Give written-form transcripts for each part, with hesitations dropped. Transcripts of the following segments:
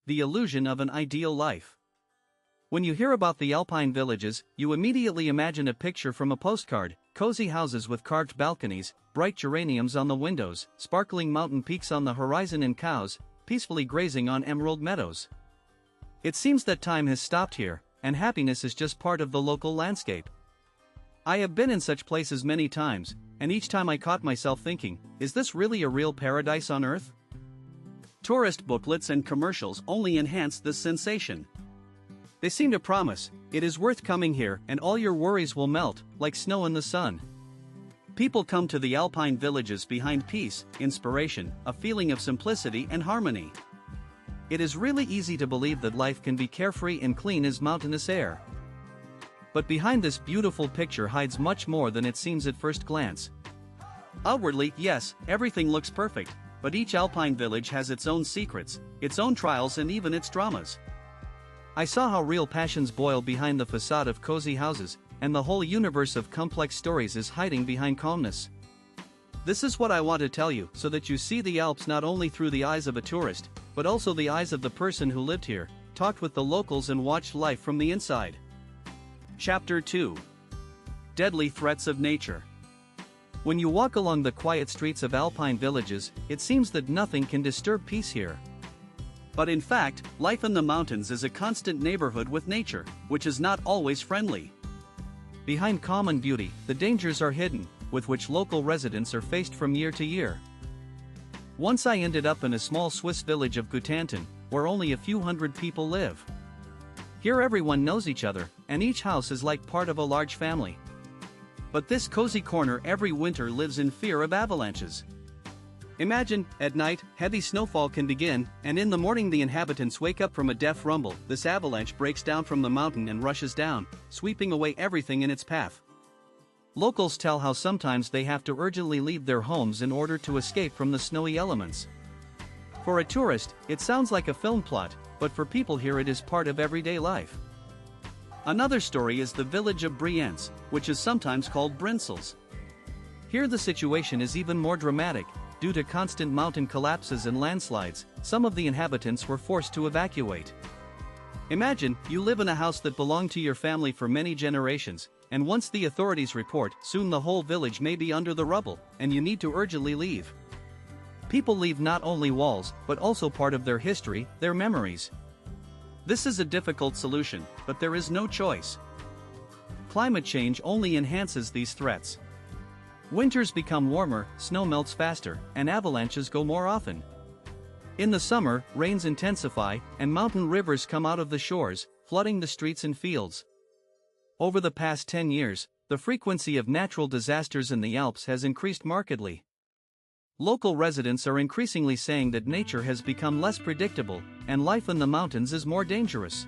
the illusion of an ideal life. When you hear about the Alpine villages, you immediately imagine a picture from a postcard: cozy houses with carved balconies, bright geraniums on the windows, sparkling mountain peaks on the horizon, and cows peacefully grazing on emerald meadows. It seems that time has stopped here, and happiness is just part of the local landscape. I have been in such places many times, and each time I caught myself thinking, is this really a real paradise on Earth? Tourist booklets and commercials only enhance this sensation. They seem to promise, it is worth coming here and all your worries will melt, like snow in the sun. People come to the Alpine villages behind peace, inspiration, a feeling of simplicity and harmony. It is really easy to believe that life can be carefree and clean as mountainous air. But behind this beautiful picture hides much more than it seems at first glance. Outwardly, yes, everything looks perfect, but each Alpine village has its own secrets, its own trials, and even its dramas. I saw how real passions boil behind the facade of cozy houses, and the whole universe of complex stories is hiding behind calmness. This is what I want to tell you, so that you see the Alps not only through the eyes of a tourist, but also the eyes of the person who lived here, talked with the locals, and watched life from the inside. Chapter 2. Deadly Threats of Nature. When you walk along the quiet streets of Alpine villages, it seems that nothing can disturb peace here. But in fact, life in the mountains is a constant neighborhood with nature, which is not always friendly. Behind calm and beauty, the dangers are hidden, with which local residents are faced from year to year. Once I ended up in a small Swiss village of Gutanten, where only a few hundred people live. Here everyone knows each other, and each house is like part of a large family. But this cozy corner every winter lives in fear of avalanches. Imagine, at night, heavy snowfall can begin, and in the morning the inhabitants wake up from a deaf rumble. This avalanche breaks down from the mountain and rushes down, sweeping away everything in its path. Locals tell how sometimes they have to urgently leave their homes in order to escape from the snowy elements. For a tourist, it sounds like a film plot, but for people here it is part of everyday life. Another story is the village of Brienz, which is sometimes called Brinsels. Here the situation is even more dramatic. Due to constant mountain collapses and landslides, some of the inhabitants were forced to evacuate. Imagine, you live in a house that belonged to your family for many generations, and once the authorities report, soon the whole village may be under the rubble, and you need to urgently leave. People leave not only walls, but also part of their history, their memories. This is a difficult solution, but there is no choice. Climate change only enhances these threats. Winters become warmer, snow melts faster, and avalanches go more often. In the summer, rains intensify, and mountain rivers come out of the shores, flooding the streets and fields. Over the past 10 years, the frequency of natural disasters in the Alps has increased markedly. Local residents are increasingly saying that nature has become less predictable, and life in the mountains is more dangerous.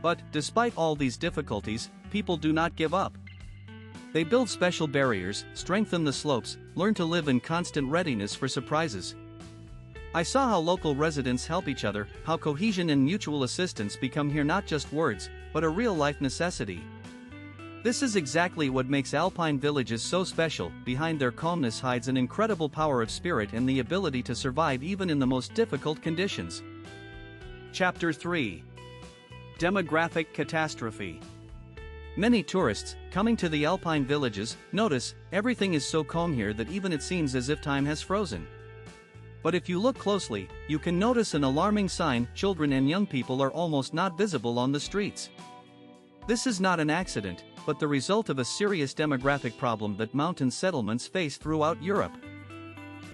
But, despite all these difficulties, people do not give up. They build special barriers, strengthen the slopes, learn to live in constant readiness for surprises. I saw how local residents help each other, how cohesion and mutual assistance become here not just words, but a real-life necessity. This is exactly what makes Alpine villages so special. Behind their calmness hides an incredible power of spirit and the ability to survive even in the most difficult conditions. Chapter 3. Demographic Catastrophe. Many tourists, coming to the Alpine villages, notice, everything is so calm here that even it seems as if time has frozen. But if you look closely, you can notice an alarming sign: children and young people are almost not visible on the streets. This is not an accident, but the result of a serious demographic problem that mountain settlements face throughout Europe.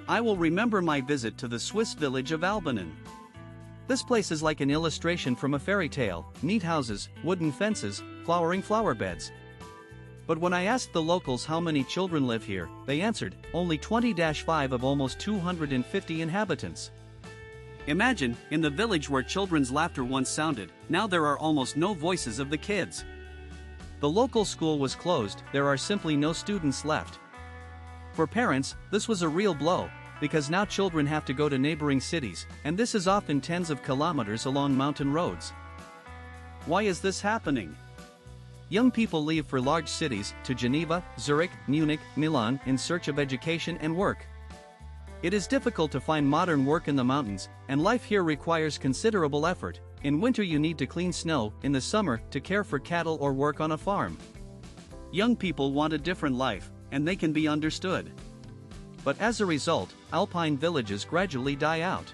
I will remember my visit to the Swiss village of Alpine. This place is like an illustration from a fairy tale: neat houses, wooden fences, flowering flower beds. But when I asked the locals how many children live here, they answered, only 20-5 of almost 250 inhabitants. Imagine, in the village where children's laughter once sounded, now there are almost no voices of the kids. The local school was closed, there are simply no students left. For parents, this was a real blow, because now children have to go to neighboring cities, and this is often tens of kilometers along mountain roads. Why is this happening? Young people leave for large cities, to Geneva, Zurich, Munich, Milan, in search of education and work. It is difficult to find modern work in the mountains, and life here requires considerable effort. In winter you need to clean snow, in the summer, to care for cattle or work on a farm. Young people want a different life, and they can be understood. But as a result, alpine villages gradually die out.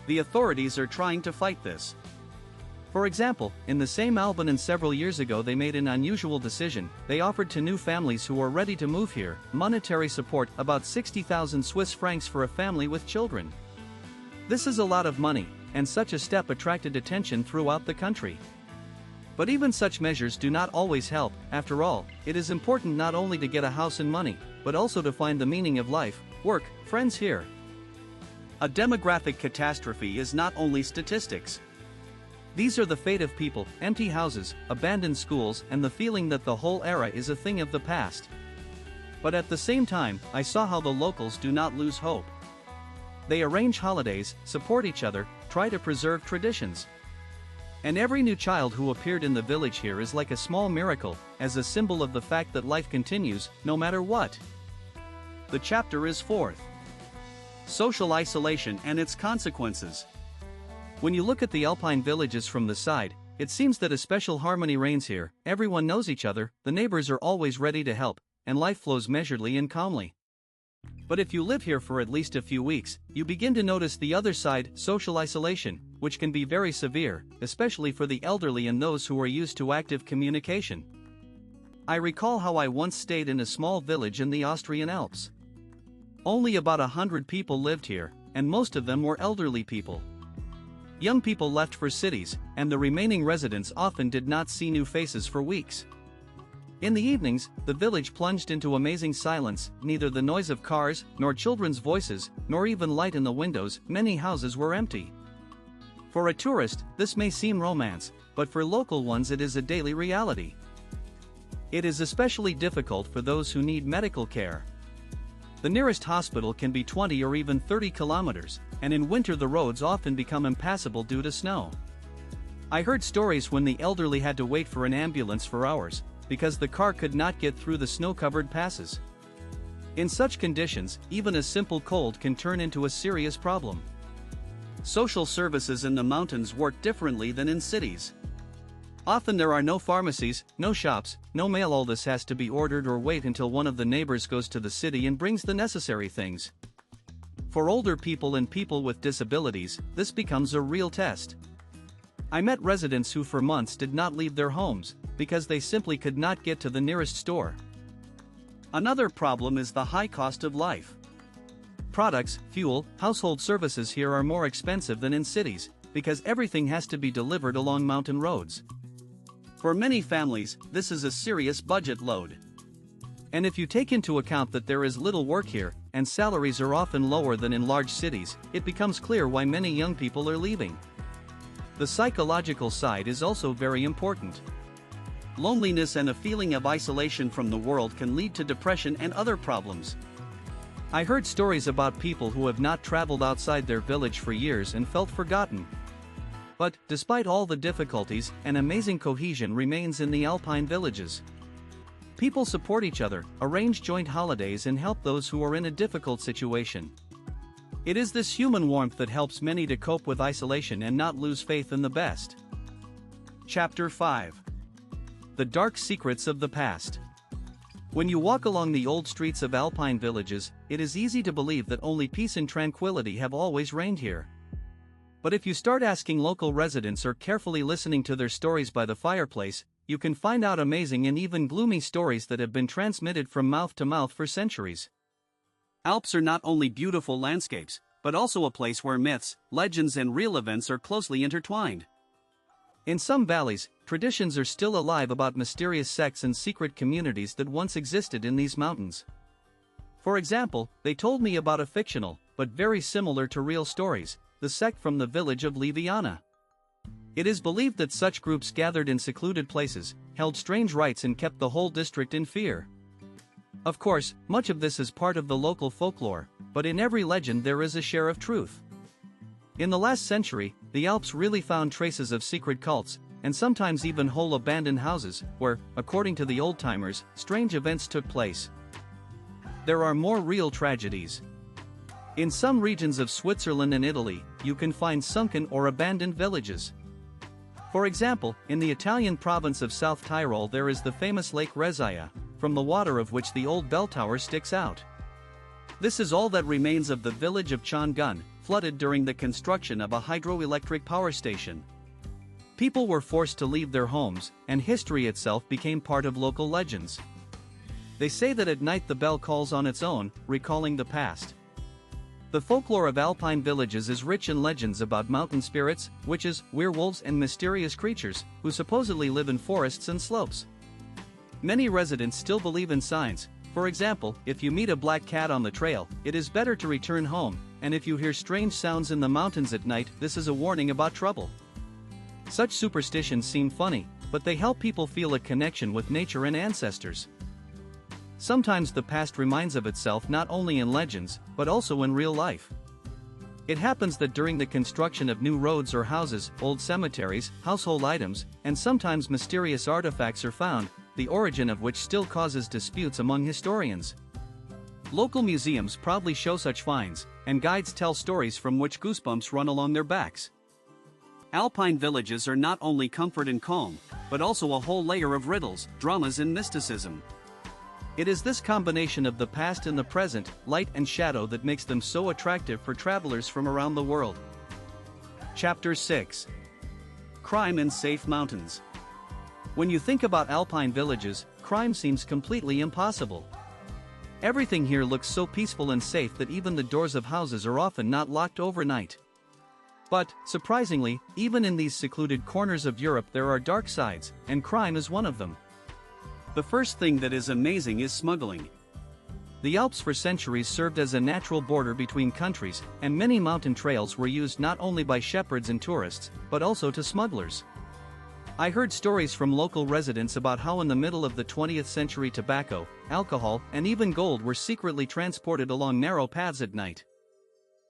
The authorities are trying to fight this. For example, in the same Alpine several years ago they made an unusual decision. They offered to new families who were ready to move here monetary support, about 60,000 Swiss francs for a family with children. This is a lot of money, and such a step attracted attention throughout the country. But even such measures do not always help. After all, it is important not only to get a house and money, but also to find the meaning of life, work, friends here. A demographic catastrophe is not only statistics. These are the fate of people, empty houses, abandoned schools, and the feeling that the whole era is a thing of the past. But at the same time, I saw how the locals do not lose hope. They arrange holidays, support each other, try to preserve traditions. And every new child who appeared in the village here is like a small miracle, as a symbol of the fact that life continues, no matter what. The chapter is fourth. Social isolation and its consequences. When you look at the alpine villages from the side, it seems that a special harmony reigns here. Everyone knows each other, the neighbors are always ready to help, and life flows measuredly and calmly. But if you live here for at least a few weeks, you begin to notice the other side, social isolation, which can be very severe, especially for the elderly and those who are used to active communication. I recall how I once stayed in a small village in the Austrian Alps. Only about 100 people lived here, and most of them were elderly people. Young people left for cities, and the remaining residents often did not see new faces for weeks. In the evenings, the village plunged into amazing silence, neither the noise of cars, nor children's voices, nor even light in the windows. Many houses were empty. For a tourist, this may seem romance, but for local ones it is a daily reality. It is especially difficult for those who need medical care. The nearest hospital can be 20 or even 30 kilometers, and in winter the roads often become impassable due to snow. I heard stories when the elderly had to wait for an ambulance for hours, because the car could not get through the snow-covered passes. In such conditions, even a simple cold can turn into a serious problem. Social services in the mountains work differently than in cities. Often there are no pharmacies, no shops, no mail. All this has to be ordered or wait until one of the neighbors goes to the city and brings the necessary things. For older people and people with disabilities, this becomes a real test. I met residents who for months did not leave their homes, because they simply could not get to the nearest store. Another problem is the high cost of life. Products, fuel, household services here are more expensive than in cities, because everything has to be delivered along mountain roads. For many families, this is a serious budget load. And if you take into account that there is little work here, and salaries are often lower than in large cities, it becomes clear why many young people are leaving. The psychological side is also very important. Loneliness and a feeling of isolation from the world can lead to depression and other problems. I heard stories about people who have not traveled outside their village for years and felt forgotten. But, despite all the difficulties, an amazing cohesion remains in the alpine villages. People support each other, arrange joint holidays and help those who are in a difficult situation. It is this human warmth that helps many to cope with isolation and not lose faith in the best. Chapter 5. The Dark Secrets of the Past. When you walk along the old streets of alpine villages, it is easy to believe that only peace and tranquility have always reigned here. But if you start asking local residents or carefully listening to their stories by the fireplace, you can find out amazing and even gloomy stories that have been transmitted from mouth to mouth for centuries. Alps are not only beautiful landscapes, but also a place where myths, legends and real events are closely intertwined. In some valleys, traditions are still alive about mysterious sects and secret communities that once existed in these mountains. For example, they told me about a fictional, but very similar to real stories, the sect from the village of Liviana. It is believed that such groups gathered in secluded places, held strange rites and kept the whole district in fear. Of course, much of this is part of the local folklore, but in every legend there is a share of truth. In the last century, the Alps really found traces of secret cults, and sometimes even whole abandoned houses, where, according to the old-timers, strange events took place. There are more real tragedies. In some regions of Switzerland and Italy, you can find sunken or abandoned villages. For example, in the Italian province of South Tyrol there is the famous Lake Resia, from the water of which the old bell tower sticks out. This is all that remains of the village of Chongun, flooded during the construction of a hydroelectric power station. People were forced to leave their homes, and history itself became part of local legends. They say that at night the bell calls on its own, recalling the past. The folklore of Alpine villages is rich in legends about mountain spirits, witches, werewolves and mysterious creatures, who supposedly live in forests and slopes. Many residents still believe in signs. For example, if you meet a black cat on the trail, it is better to return home, and if you hear strange sounds in the mountains at night, this is a warning about trouble. Such superstitions seem funny, but they help people feel a connection with nature and ancestors. Sometimes the past reminds of itself not only in legends, but also in real life. It happens that during the construction of new roads or houses, old cemeteries, household items, and sometimes mysterious artifacts are found, the origin of which still causes disputes among historians. Local museums proudly show such finds, and guides tell stories from which goosebumps run along their backs. Alpine villages are not only comfort and calm, but also a whole layer of riddles, dramas and mysticism. It is this combination of the past and the present, light and shadow, that makes them so attractive for travelers from around the world. Chapter 6. Crime in Safe Mountains. When you think about Alpine villages, crime seems completely impossible. Everything here looks so peaceful and safe that even the doors of houses are often not locked overnight. But, surprisingly, even in these secluded corners of Europe there are dark sides, and crime is one of them. The first thing that is amazing is smuggling. The Alps for centuries served as a natural border between countries, and many mountain trails were used not only by shepherds and tourists, but also to smugglers. I heard stories from local residents about how in the middle of the 20th century tobacco, alcohol, and even gold were secretly transported along narrow paths at night.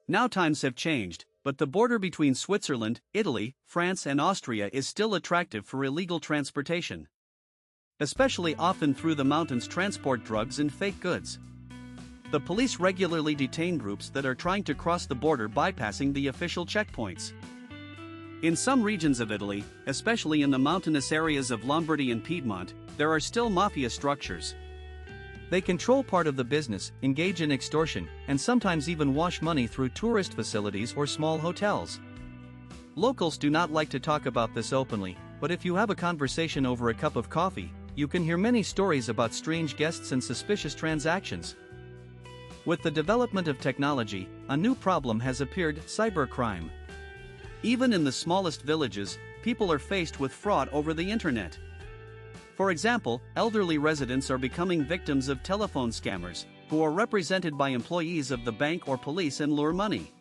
Now times have changed, but the border between Switzerland, Italy, France and Austria is still attractive for illegal transportation. Especially often through the mountains transport drugs and fake goods. The police regularly detain groups that are trying to cross the border bypassing the official checkpoints. In some regions of Italy, especially in the mountainous areas of Lombardy and Piedmont, there are still mafia structures. They control part of the business, engage in extortion, and sometimes even wash money through tourist facilities or small hotels. Locals do not like to talk about this openly, but if you have a conversation over a cup of coffee, you can hear many stories about strange guests and suspicious transactions. With the development of technology, a new problem has appeared: cybercrime. Even in the smallest villages, people are faced with fraud over the internet. For example, elderly residents are becoming victims of telephone scammers, who are represented by employees of the bank or police and lure money.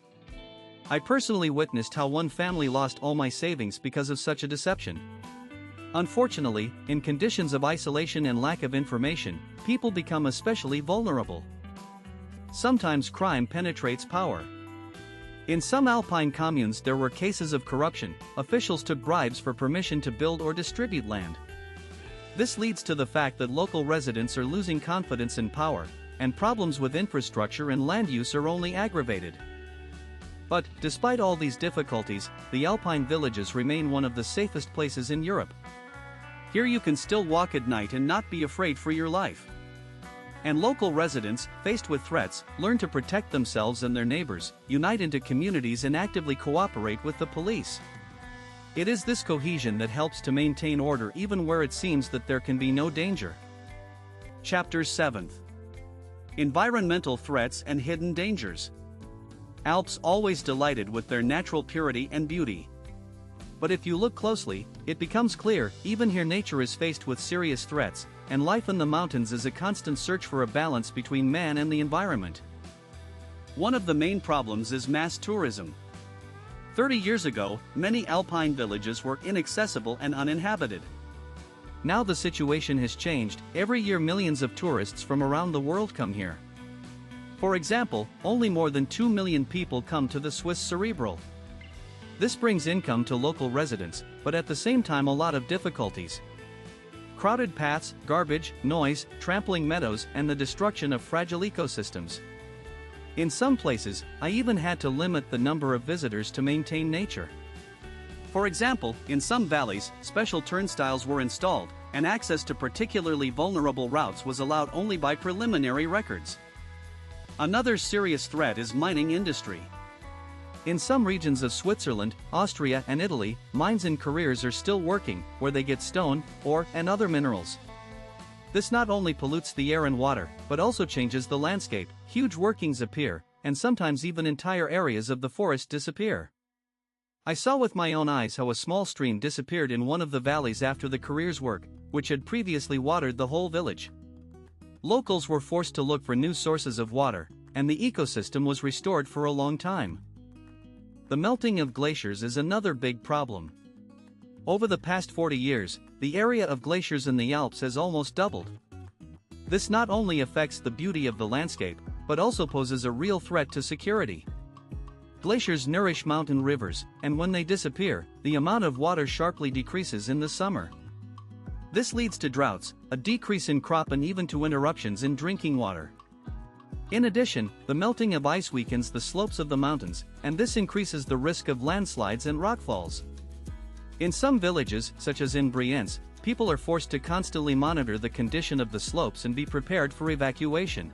I personally witnessed how one family lost all my savings because of such a deception. Unfortunately, in conditions of isolation and lack of information, people become especially vulnerable. Sometimes crime penetrates power. In some Alpine communes there were cases of corruption. Officials took bribes for permission to build or distribute land. This leads to the fact that local residents are losing confidence in power, and problems with infrastructure and land use are only aggravated. But, despite all these difficulties, the Alpine villages remain one of the safest places in Europe. Here you can still walk at night and not be afraid for your life. And local residents, faced with threats, learn to protect themselves and their neighbors, unite into communities and actively cooperate with the police. It is this cohesion that helps to maintain order even where it seems that there can be no danger. Chapter 7. Environmental threats and hidden dangers. Alps always delighted with their natural purity and beauty. But if you look closely, it becomes clear, even here nature is faced with serious threats, and life in the mountains is a constant search for a balance between man and the environment. One of the main problems is mass tourism. 30 years ago, many Alpine villages were inaccessible and uninhabited. Now the situation has changed. Every year millions of tourists from around the world come here. For example, only more than 2 million people come to the Swiss Cerebral. This brings income to local residents, but at the same time a lot of difficulties. Crowded paths, garbage, noise, trampling meadows, and the destruction of fragile ecosystems. In some places, I even had to limit the number of visitors to maintain nature. For example, in some valleys, special turnstiles were installed, and access to particularly vulnerable routes was allowed only by preliminary records. Another serious threat is mining industry. In some regions of Switzerland, Austria and Italy, mines and careers are still working, where they get stone, ore, and other minerals. This not only pollutes the air and water, but also changes the landscape. Huge workings appear, and sometimes even entire areas of the forest disappear. I saw with my own eyes how a small stream disappeared in one of the valleys after the careers work, which had previously watered the whole village. Locals were forced to look for new sources of water, and the ecosystem was restored for a long time. The melting of glaciers is another big problem. Over the past 40 years, the area of glaciers in the Alps has almost doubled. This not only affects the beauty of the landscape, but also poses a real threat to security. Glaciers nourish mountain rivers, and when they disappear, the amount of water sharply decreases in the summer. This leads to droughts, a decrease in crop, and even to interruptions in drinking water. In addition, the melting of ice weakens the slopes of the mountains, and this increases the risk of landslides and rockfalls. In some villages, such as in Brienz, people are forced to constantly monitor the condition of the slopes and be prepared for evacuation.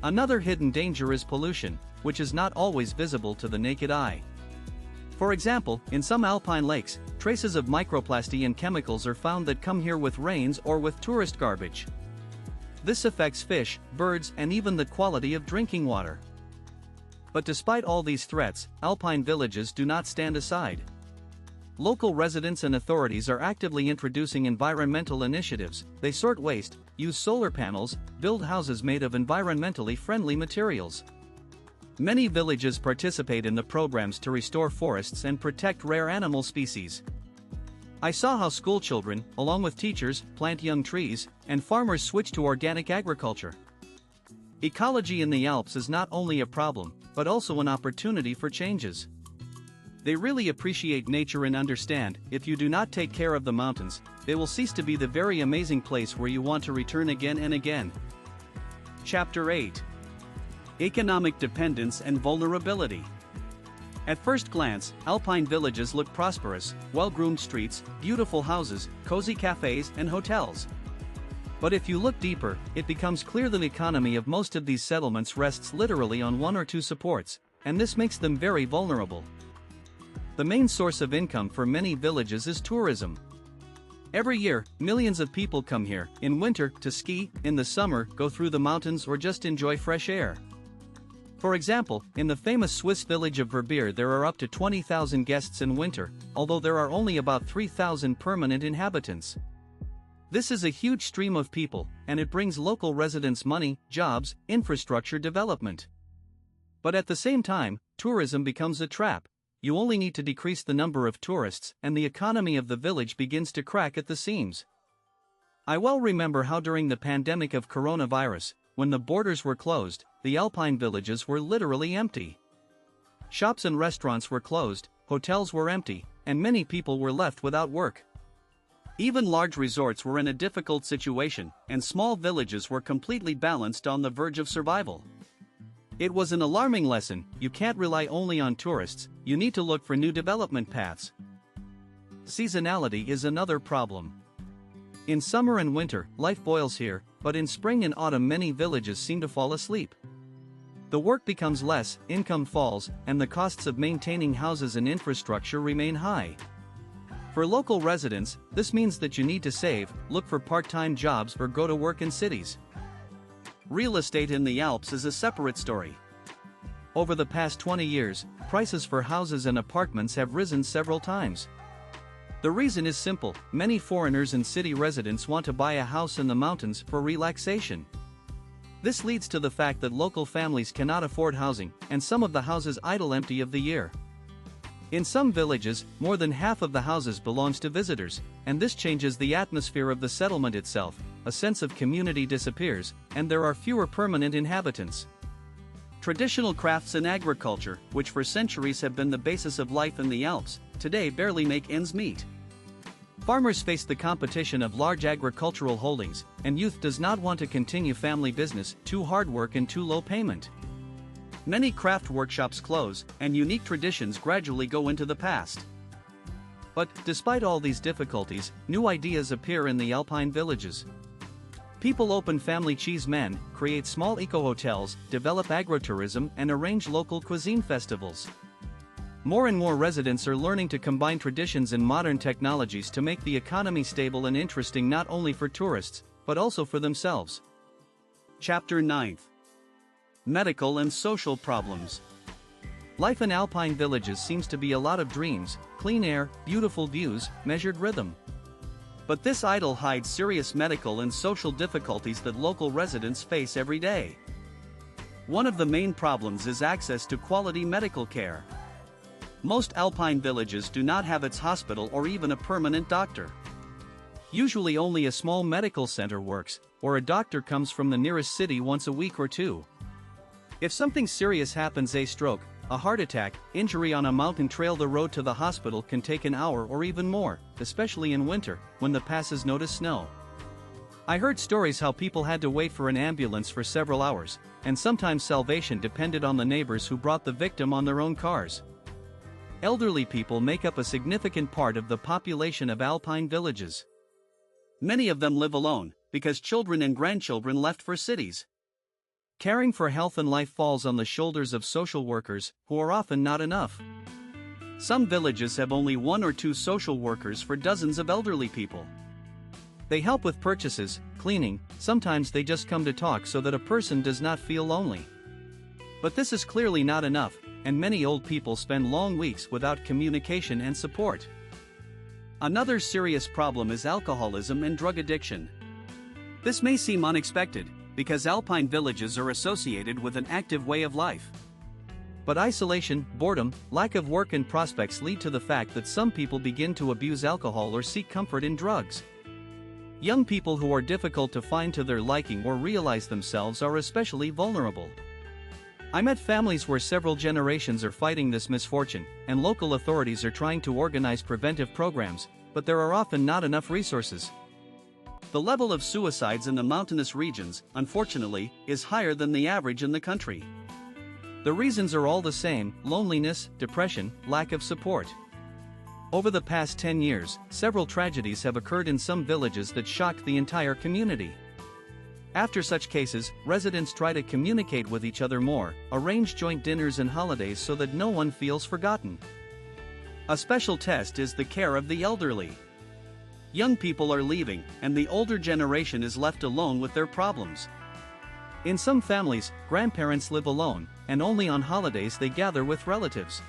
Another hidden danger is pollution, which is not always visible to the naked eye. For example, in some alpine lakes, traces of microplastic and chemicals are found that come here with rains or with tourist garbage. This affects fish, birds, and even the quality of drinking water. But despite all these threats, alpine villages do not stand aside. Local residents and authorities are actively introducing environmental initiatives. They sort waste, use solar panels, build houses made of environmentally friendly materials. Many villages participate in the programs to restore forests and protect rare animal species. I saw how schoolchildren, along with teachers, plant young trees, and farmers switch to organic agriculture. Ecology in the Alps is not only a problem, but also an opportunity for changes. They really appreciate nature and understand, if you do not take care of the mountains, they will cease to be the very amazing place where you want to return again and again. Chapter 8. Economic Dependence and Vulnerability. At first glance, alpine villages look prosperous, well-groomed streets, beautiful houses, cozy cafes, and hotels. But if you look deeper, it becomes clear that the economy of most of these settlements rests literally on one or two supports, and this makes them very vulnerable. The main source of income for many villages is tourism. Every year, millions of people come here, in winter, to ski, in the summer, go through the mountains, or just enjoy fresh air. For example, in the famous Swiss village of Verbier there are up to 20,000 guests in winter, although there are only about 3,000 permanent inhabitants. This is a huge stream of people, and it brings local residents money, jobs, infrastructure development. But at the same time, tourism becomes a trap. You only need to decrease the number of tourists, and the economy of the village begins to crack at the seams. I well remember how during the pandemic of coronavirus, when the borders were closed, the alpine villages were literally empty. Shops and restaurants were closed, hotels were empty, and many people were left without work. Even large resorts were in a difficult situation, and small villages were completely balanced on the verge of survival. It was an alarming lesson. You can't rely only on tourists, you need to look for new development paths. Seasonality is another problem. In summer and winter, life boils here, but in spring and autumn many villages seem to fall asleep. The work becomes less, income falls, and the costs of maintaining houses and infrastructure remain high. For local residents, this means that you need to save, look for part-time jobs, or go to work in cities. Real estate in the Alps is a separate story. Over the past 20 years, prices for houses and apartments have risen several times. The reason is simple: many foreigners and city residents want to buy a house in the mountains for relaxation. This leads to the fact that local families cannot afford housing, and some of the houses idle empty of the year. In some villages, more than half of the houses belongs to visitors, and this changes the atmosphere of the settlement itself. A sense of community disappears, and there are fewer permanent inhabitants. Traditional crafts and agriculture, which for centuries have been the basis of life in the Alps, today barely make ends meet. Farmers face the competition of large agricultural holdings, and youth does not want to continue family business, too hard work and too low payment. Many craft workshops close, and unique traditions gradually go into the past. But, despite all these difficulties, new ideas appear in the Alpine villages. People open family cheese men, create small eco-hotels, develop agrotourism, and arrange local cuisine festivals. More and more residents are learning to combine traditions and modern technologies to make the economy stable and interesting not only for tourists, but also for themselves. Chapter 9. Medical and social problems. Life in Alpine villages seems to be a lot of dreams, clean air, beautiful views, measured rhythm. But this idyll hides serious medical and social difficulties that local residents face every day. One of the main problems is access to quality medical care. Most Alpine villages do not have its hospital or even a permanent doctor. Usually only a small medical center works, or a doctor comes from the nearest city once a week or two. If something serious happens, a stroke, a heart attack, injury on a mountain trail, the road to the hospital can take an hour or even more, especially in winter, when the passes notice snow. I heard stories how people had to wait for an ambulance for several hours, and sometimes salvation depended on the neighbors who brought the victim on their own cars. Elderly people make up a significant part of the population of Alpine villages. Many of them live alone, because children and grandchildren left for cities. Caring for health and life falls on the shoulders of social workers, who are often not enough. Some villages have only 1 or 2 social workers for dozens of elderly people. They help with purchases, cleaning, sometimes they just come to talk so that a person does not feel lonely. But this is clearly not enough, and many old people spend long weeks without communication and support. Another serious problem is alcoholism and drug addiction. This may seem unexpected, because Alpine villages are associated with an active way of life. But isolation, boredom, lack of work and prospects lead to the fact that some people begin to abuse alcohol or seek comfort in drugs. Young people who are difficult to find to their liking or realize themselves are especially vulnerable. I met families where several generations are fighting this misfortune, and local authorities are trying to organize preventive programs, but there are often not enough resources. The level of suicides in the mountainous regions, unfortunately, is higher than the average in the country. The reasons are all the same: loneliness, depression, lack of support. Over the past 10 years, several tragedies have occurred in some villages that shocked the entire community. After such cases, residents try to communicate with each other more, arrange joint dinners and holidays so that no one feels forgotten. A special test is the care of the elderly. Young people are leaving, and the older generation is left alone with their problems. In some families, grandparents live alone, and only on holidays they gather with relatives.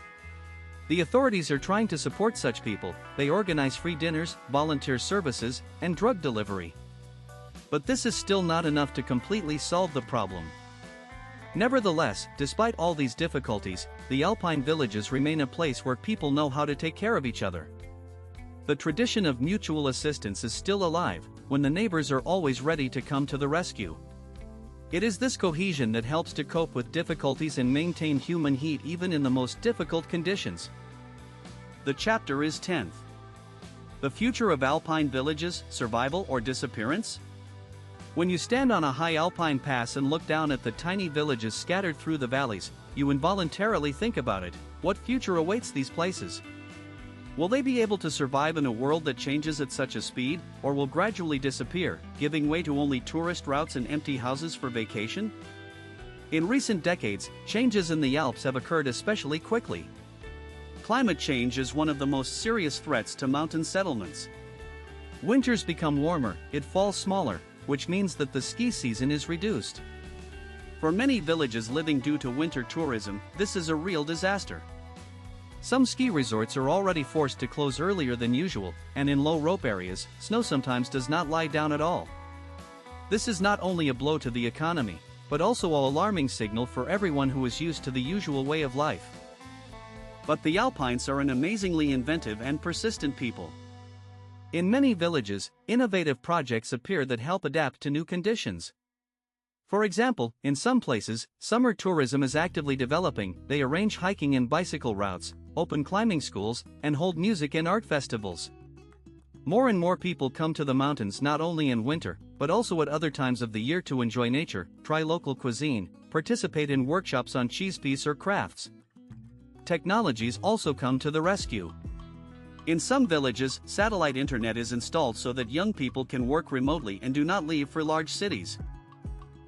The authorities are trying to support such people. They organize free dinners, volunteer services, and drug delivery. But this is still not enough to completely solve the problem. Nevertheless, despite all these difficulties, the Alpine villages remain a place where people know how to take care of each other. The tradition of mutual assistance is still alive, when the neighbors are always ready to come to the rescue. It is this cohesion that helps to cope with difficulties and maintain human heat even in the most difficult conditions. The chapter is 10th. The future of Alpine villages, survival or disappearance? When you stand on a high Alpine pass and look down at the tiny villages scattered through the valleys, you involuntarily think about it. What future awaits these places? Will they be able to survive in a world that changes at such a speed, or will gradually disappear, giving way to only tourist routes and empty houses for vacation? In recent decades, changes in the Alps have occurred especially quickly. Climate change is one of the most serious threats to mountain settlements. Winters become warmer, it falls smaller, which means that the ski season is reduced. For many villages living due to winter tourism, this is a real disaster. Some ski resorts are already forced to close earlier than usual, and in low rope areas, snow sometimes does not lie down at all. This is not only a blow to the economy, but also an alarming signal for everyone who is used to the usual way of life. But the Alpines are an amazingly inventive and persistent people. In many villages, innovative projects appear that help adapt to new conditions. For example, in some places, summer tourism is actively developing. They arrange hiking and bicycle routes, open climbing schools, and hold music and art festivals. More and more people come to the mountains not only in winter, but also at other times of the year to enjoy nature, try local cuisine, participate in workshops on cheese piece or crafts. Technologies also come to the rescue. In some villages, satellite internet is installed so that young people can work remotely and do not leave for large cities.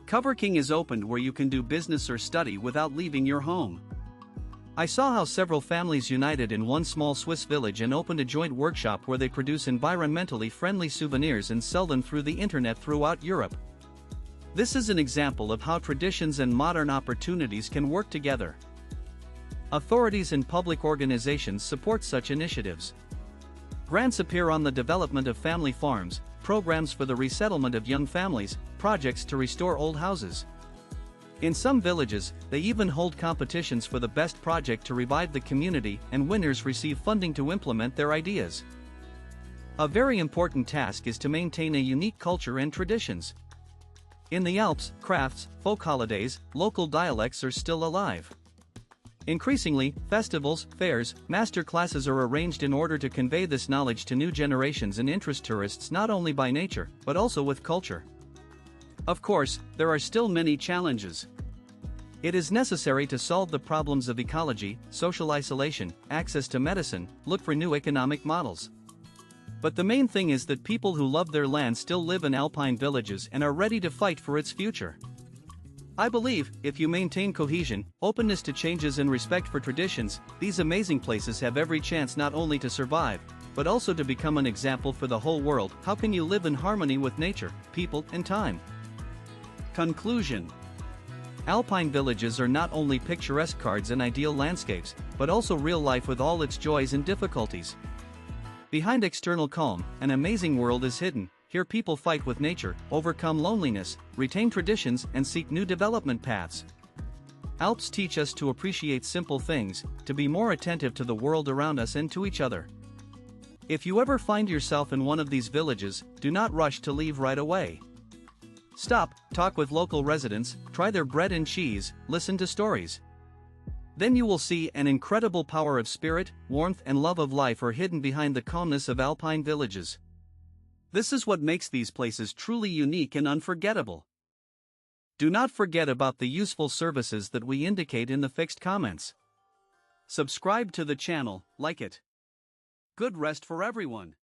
Coworking is opened where you can do business or study without leaving your home. I saw how several families united in one small Swiss village and opened a joint workshop where they produce environmentally friendly souvenirs and sell them through the internet throughout Europe. This is an example of how traditions and modern opportunities can work together. Authorities and public organizations support such initiatives. Grants appear on the development of family farms, programs for the resettlement of young families, projects to restore old houses. In some villages, they even hold competitions for the best project to revive the community, and winners receive funding to implement their ideas. A very important task is to maintain a unique culture and traditions. In the Alps, crafts, folk holidays, local dialects are still alive. Increasingly, festivals, fairs, master classes are arranged in order to convey this knowledge to new generations and interest tourists not only by nature, but also with culture. Of course, there are still many challenges. It is necessary to solve the problems of ecology, social isolation, access to medicine, look for new economic models. But the main thing is that people who love their land still live in alpine villages and are ready to fight for its future. I believe, if you maintain cohesion, openness to changes and respect for traditions, these amazing places have every chance not only to survive, but also to become an example for the whole world. How can you live in harmony with nature, people, and time? Conclusion. Alpine villages are not only picturesque cards and ideal landscapes, but also real life with all its joys and difficulties. Behind external calm, an amazing world is hidden. Here people fight with nature, overcome loneliness, retain traditions, and seek new development paths. Alps teach us to appreciate simple things, to be more attentive to the world around us and to each other. If you ever find yourself in one of these villages, do not rush to leave right away. Stop, talk with local residents, try their bread and cheese, listen to stories. Then you will see an incredible power of spirit, warmth, and love of life are hidden behind the calmness of alpine villages. This is what makes these places truly unique and unforgettable. Do not forget about the useful services that we indicate in the fixed comments. Subscribe to the channel, like it. Good rest for everyone.